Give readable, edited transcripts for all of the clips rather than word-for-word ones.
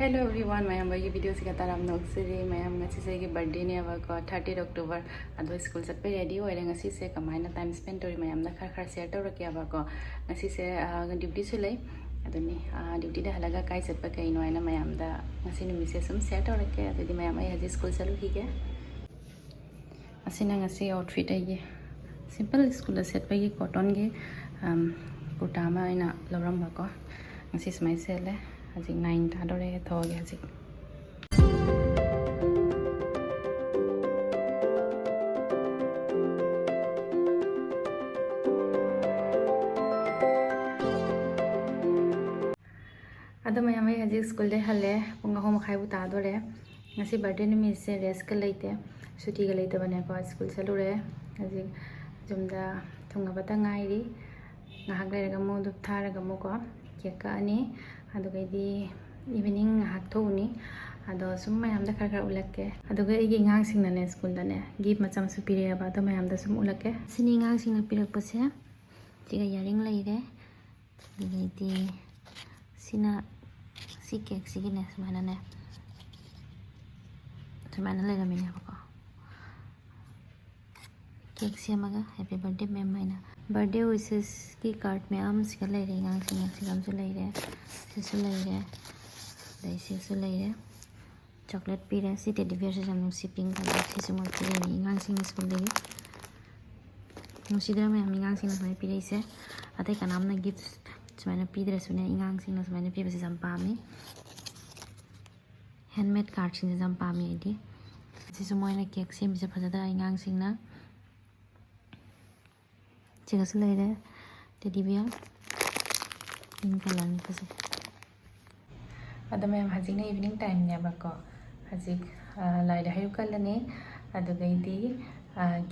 hello everyone मैं video से कतार नौसरी मैं से बर्थडे ने अब 30 अक्टोबर अब स्कूल चट रेडी होने से कमायना टाइम स्पेंड तौर मैं खर खर शेयर तौरके अब से ड्यूटी अदुनी ड्यूटी हल्ला कई चट कईनो है मैं सूम शेयर तौरके अभी मैं हजी स्कूल चलूगे आउटफिट है सिंपल स्कूल सेटपी कॉटन की कुर्ता लौरमको सूमाय सेले हजी 9 तादरे थोगे हजी मैं हजी स्कूल हले पुंग 3 मखाइबु तादोरे बर्थडे नुमित से रेस्ट लेते सुटी लेतबनेको स्कूल चलूरे हजी जुमदा थोंगाबता गाइरी ngahak leiraga mo dup tharaga mo ko cake कानी अदुगैदी इवनिंग ngahak थोनी अदो सुम मैमदा खर खर उलके अदुगे इगी ngang सिंगने स्कूल दने गिफ्ट मचम सु पिरेबा तो मैमदा सुम उलके सिनी ngang सिंगना पिरकपसे तिगा यारिंग लेरे अदुगैदी सिना सी केक सिगिने सुमानने सुमानने लेरमिने बको केक सेमगा हैप्पी बर्थडे मैम मैना बर्थडे विशेस की कार्ड में आम से लेरे ngang सिगम से लेरे चॉकलेट पीरे सी टेडी बियर से जम सी पिंक कलर से सुमल पीरे ngang सिंग स्कूल दे मुसीदरा में हम ngang सिंग में पीरे से अते का नाम ने गिफ्ट सुमाने पीदरे सुने ngang सिंग सुमाने पीरे से जम पामी हैंडमेड कार्ड सिंग जम पामी आईडी से सुमोने केक से मिसे फजदा ngang सिंग ना चिकस लेरे टेडी बियर पिंक कलर में फसे अद मैं हजिंग इवनिंग टाइम ने बको हजिक लाइड हायु कलने अदुगैदी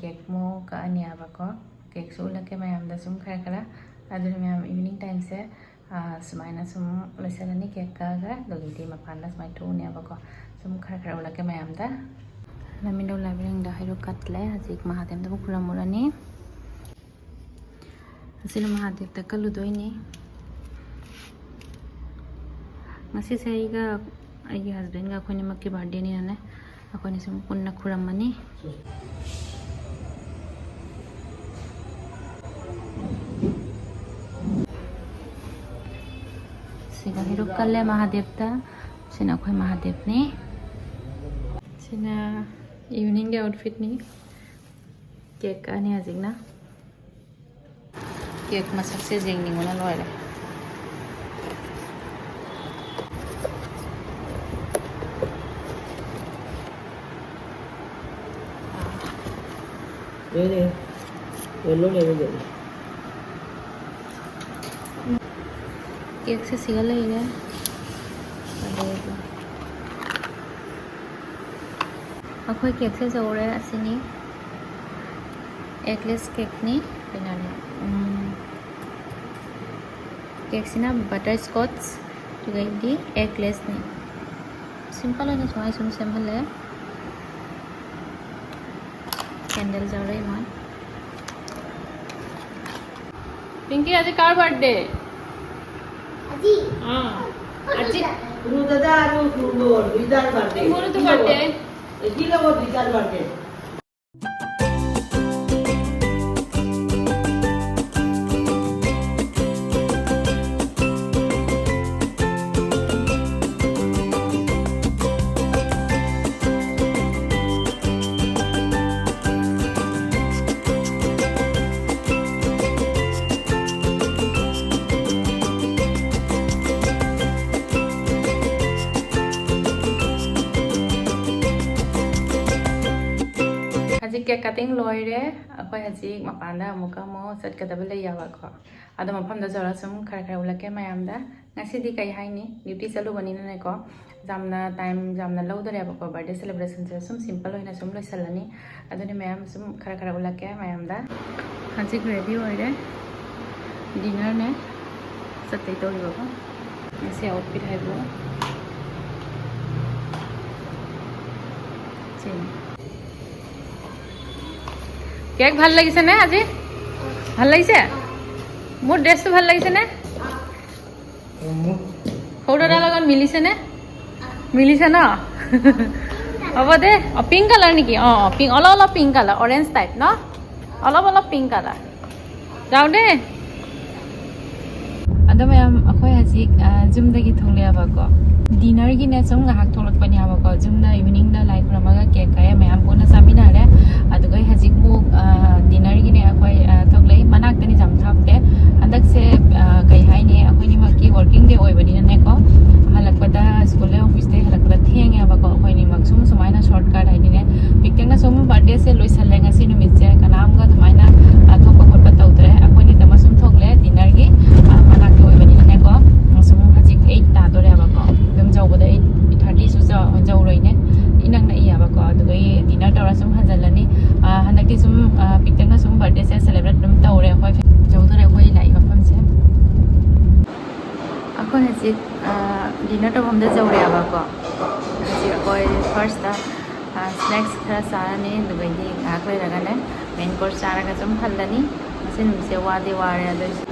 केक मो का अनिया बको केक सुलके मैं हम दसुम खरा खरा अदुने मैं इवनिंग टाइम से सुमाइना सुम लसलनी केक का दगैदी मपान सुमाइ थोने बको सुम खरा खरा उलके मैं हम दा लमिनो लाइब्रेरी दा हायु कटले हजिक महादेव दा खुलमुरनी हसिल महादेव दा कलुदोइनी से हस्बैंड का अखोनीमक की बर्थडे ने अखोनी सुम पुन्ना खुरमनी सिगा हिरो कल्ले महादेव ता सिना अखोय महादेव ने सिना इवनिंग के आउटफिट नी केक आनी हजिगना केक मसक से जेंगनी मोना लोयरे केक से सिगा लेरे अखोय केक से जोरे असिनी एगलेस केक नि पेनाने केक सिना बटर स्कॉच तुगैदी एगलेस नि सिंपल है सोय सुन सिंपल है कैंडल जल रही मैं पिंकी आज कार बर्थडे अजी हां अजी गुरु दादा गुरु विदार बर्थडे गुरु तो बर्थडे एजी लगो विदार बर्थडे केक कटिंग लोरे अखोय हजी मपान अमुका मो चटकदब लेयाबाको अद मफम द जरा सुम खर खर उलके मयामदा ngasiदी कई हाइनी ड्यूटी चलुबनिनेको जामना टाइम जामना लौदरेबाको बर्थडे सेलिब्रेशन से सुम सिंपल होइना सुम लइसलनी अदुने मयाम सुम खर खर उलके मयामदा हजी रेडी होइरे डिनर ने सत्तै तोरिबाको ऐसे आउटफिट हाइबो केक ভাল লাগিছে না আজি ভাল লাগিছে मोर ड्रेस तो ভাল লাগিছে না সৌদাদাৰ লগত মিলিছে নে মিলিছে ন হ'ব দে পিংক কালাৰ নেকি পিংক অলপ অলপ পিংক কালাৰ অৰেঞ্জ টাইপ ন অলপ অলপ পিংক কালাৰ যাওঁ দে ꯑꯗꯣ ꯃꯌꯥꯝ ꯑꯩꯈꯣꯏ ꯍꯧꯖꯤꯛ ꯖꯨꯝꯗꯒꯤ ꯊꯣꯛꯂꯛꯑꯦꯕꯀꯣ ꯗꯤꯅꯔꯒꯤꯅꯦ ꯁꯨꯝ ꯉꯥꯏꯍꯥꯛ ꯊꯣꯛꯂꯛꯄꯅꯦꯕꯀꯣ ꯖꯨꯝꯗ ꯏꯚꯤꯅꯤꯡꯗ ꯂꯥꯏ ꯈꯨꯔꯝꯃꯒ ꯀꯦꯛ ꯀꯥꯏ ꯃꯌꯥꯝ ꯄꯨꯟꯅ ꯆꯥꯃꯤꯟꯅꯔꯦ ꯑꯗꯨꯒ ꯍꯧꯖꯤꯛꯃꯨꯛ ꯗꯤꯅꯔꯒꯤꯅꯦ ꯑꯩꯈꯣꯏ ꯊꯣꯛꯂꯛꯏ ꯃꯅꯥꯛꯇꯅꯤ ꯌꯥꯝ ꯊꯥꯞꯇꯦ ꯍꯟꯗꯛꯁꯦ ꯀꯩ ꯍꯥꯏꯅꯤ ꯑꯩꯈꯣꯏꯅꯤꯃꯛꯀꯤ ꯋꯥꯔꯀꯤꯡ ꯗꯦ ꯑꯣꯏꯕꯅꯤꯅꯅꯦꯀꯣ ꯍꯜꯂꯛꯄꯗ ꯁ꯭ꯀꯨꯜꯗ ꯑꯣꯐꯤꯁꯇꯩ ꯍꯜꯂꯛꯄꯗ ꯊꯦꯡꯉꯦꯕꯀꯣ ꯑꯩꯈꯣꯏꯅꯤꯃꯛ ꯁꯨꯃꯥꯏꯅ ꯁꯣꯔꯠ ꯀꯠ ꯍꯥꯏꯗꯤꯅꯦ ꯄꯤꯛꯇꯪꯅ ꯁꯨꯝ ꯕꯥꯔꯊꯗꯦꯁꯦ ꯂꯣꯏꯁꯜꯂꯦ ꯉꯁꯤ ꯅꯨꯃꯤꯠꯁꯦ ꯀꯅꯥꯝꯒ ꯑꯗꯨꯃꯥꯏꯅ ꯊꯣꯛꯄ ꯈꯣꯠꯄ ꯇꯧꯗ꯭ꯔꯦ ꯑꯩꯈꯣꯏꯅꯤꯗꯃꯛ ꯁꯨꯝ ꯊꯣꯛꯂꯦ ꯗꯤꯅꯔꯒꯤ ꯃꯅꯥꯛꯇ ꯑꯣꯏꯕꯅꯤꯅꯅꯦꯀꯣ ꯁꯨꯝ ꯍꯧꯖꯤꯛ 8 ꯇꯥꯗꯣꯔꯦꯕꯀꯣ ꯑꯗꯨꯝ ꯌꯧꯕꯗ 8:30ꯁꯨ ꯌꯧꯔꯣꯏꯅꯦ ꯏꯅꯛ ꯅꯛꯏꯌꯦꯕꯀꯣ ꯑꯗꯨꯒ ꯗꯤꯅꯔ ꯇꯧꯔ ꯁꯨꯝ ꯍꯟꯖꯤꯜꯂꯅꯤ ꯍꯟꯗꯛꯇꯤ ꯁꯨꯝ ꯄꯤꯛꯇꯪꯅ ꯁꯨꯝ ꯕꯥꯔꯊꯗꯦꯁꯦ ꯁꯦꯂꯦꯕ꯭ꯔꯦꯠ ꯑꯗꯨꯝ ꯇꯧꯔꯦ ꯑꯩꯈꯣꯏ ꯌꯧꯗꯣꯔꯦ ꯑꯩꯈꯣꯏ ꯂꯥꯛꯏ ꯃꯐꯝꯁꯦ ꯑꯩꯈꯣꯏ ꯍꯧꯖꯤꯛ ꯗꯤꯅꯔ ꯇꯧꯐꯝꯗ ꯌꯧꯔꯦꯕꯀꯣ ꯍꯧꯖꯤꯛ ꯑꯩꯈꯣꯏ ꯐꯥꯔꯁꯇ ꯁ꯭ꯅꯦꯛꯁ ꯈꯔ ꯆꯥꯔꯅꯤ ꯑꯗꯨꯒꯗꯤ ꯉꯥꯏꯍꯥꯛ ꯂꯩꯔꯒꯅꯦ ꯃꯦꯟ ꯀꯣꯔꯁ ꯆꯥꯔꯒ ꯁꯨꯝ ꯍꯜꯂꯅꯤ ꯉꯁꯤ ꯅꯨꯃꯤꯠꯁꯦ ꯋꯥꯗꯤ ꯋꯥꯔꯦ ꯑꯗꯨꯏꯁꯨ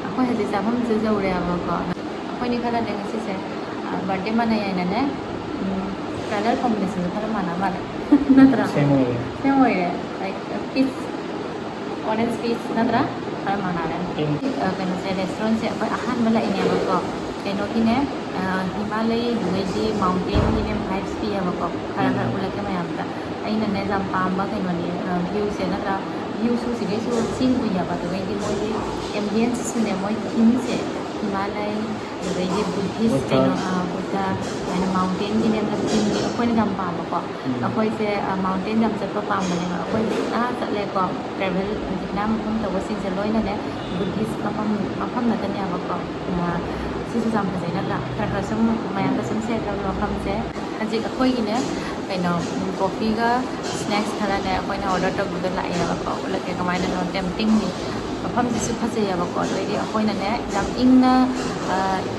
ꯑꯩꯈꯣꯏ ꯍꯧꯖꯤꯛ ꯆꯥꯐꯝꯁꯨ ꯌꯧꯔꯦꯕꯀꯣ ꯑꯩꯈꯣꯏꯅꯤ ꯈꯔꯅꯦ ꯉꯁꯤꯁꯦ ꯕꯥꯔꯊꯗे ꯃꯥꯟꯅꯩ ꯍꯥꯏꯅꯅꯦ ꯀꯂꯔ ꯀꯣꯝꯕꯤꯅꯦꯁꯟꯁꯨ ꯈꯔ ꯃꯥꯟꯅ ꯃꯥꯜꯂꯦ ꯅꯠꯇ꯭ꯔꯥ ꯁꯦꯝ ꯑꯣꯏꯔꯦ like piece orange piece natra para manare kano se restaurant se apai ahan bala ineabako kano kine Himalay dugaidi mountain kine vibes pi abako khara khara ulake mayamta aina ne jam pamba kano ni view se natra view su sige su sin ku yaba dugaidi moi ambience su ne moi theme se Himalay dugaidi Buddhist kano Buddha and mountain kine na theme ni akoi jam pamba ko akoi se mountain jam chatpa pamba ne akoi na chatle ko travel na mafam tawa sing se loina ne Buddhist mafam na tane abako sisu jam phajai na khara khara sum mayam da sum se ka mafam se hajik akoi gine kaino coffee ga snacks khara ne akoi na order tok da lai abako ulake kamai na tempting ni mafam sisu phajai abako loidi akoi na ne jam ingna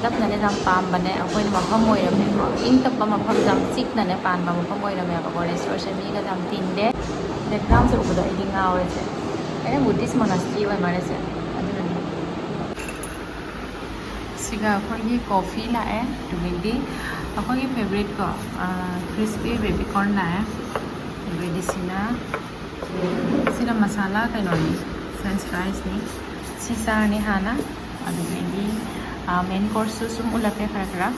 tap na ne jam pam bane akoi na mafam moi ram ne ko ing tap mafam jam chik na ne pan ba mafam moi ram abako restaurant mi ga jam tin de background se ubuda iding awe se Ini Buddhist monastery wa mare se aduna siga akhoi coffee la hai tugindi akhoi favorite ko crispy baby corn la hai ready sina masala kaino ni french fries ni sisa ni hana adugindi main course sum ulake khara khara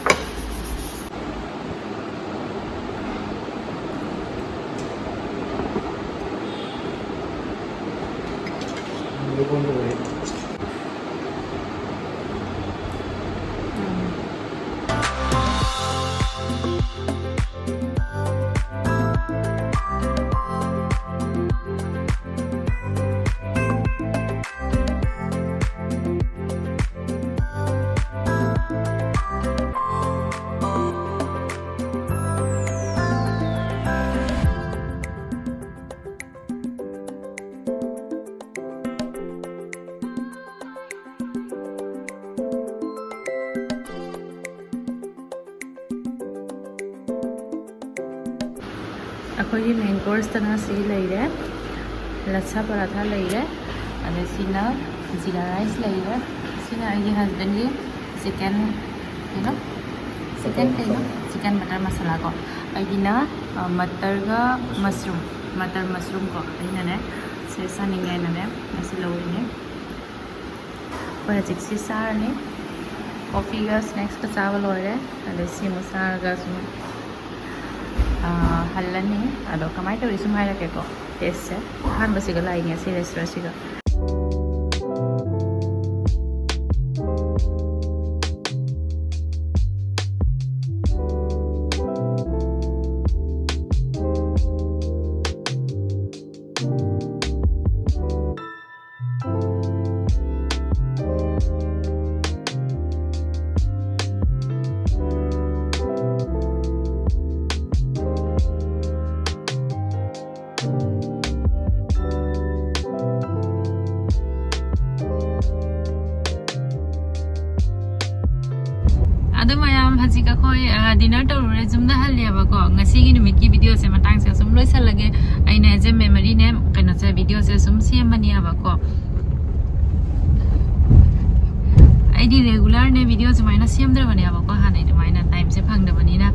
अखोई main course तना सी लेरे लच्छा पराठा लेरे अदे सिना जीरा rice लेरे सिना आगे husband की चिकन चिकन मटर मसाला को आइदिना मटर मशरूम को आइना ने से सानिंगे ने ऐसे लोइने पर जिक्सी सार ने कॉफी का स्नैक्स का चावल होरे अदे सिमो सार का सुन हल्लनी अदो कमाई तो रिसुम हाई रखे को टेस्ट से हान बसिगा लाइंगे सी रेस्टोरेंट सिगा हजी का कोई डिनर तौर जुमदा हलियाबको ngasi numit ki video se matang se sum loisalage aina je memory ne kaino se video se sum semani abako aidi regular ne video se maina sem dra bani abako hanai de maina time ꯃꯇꯝꯁꯦ ꯐꯪꯗꯕꯅꯤꯅ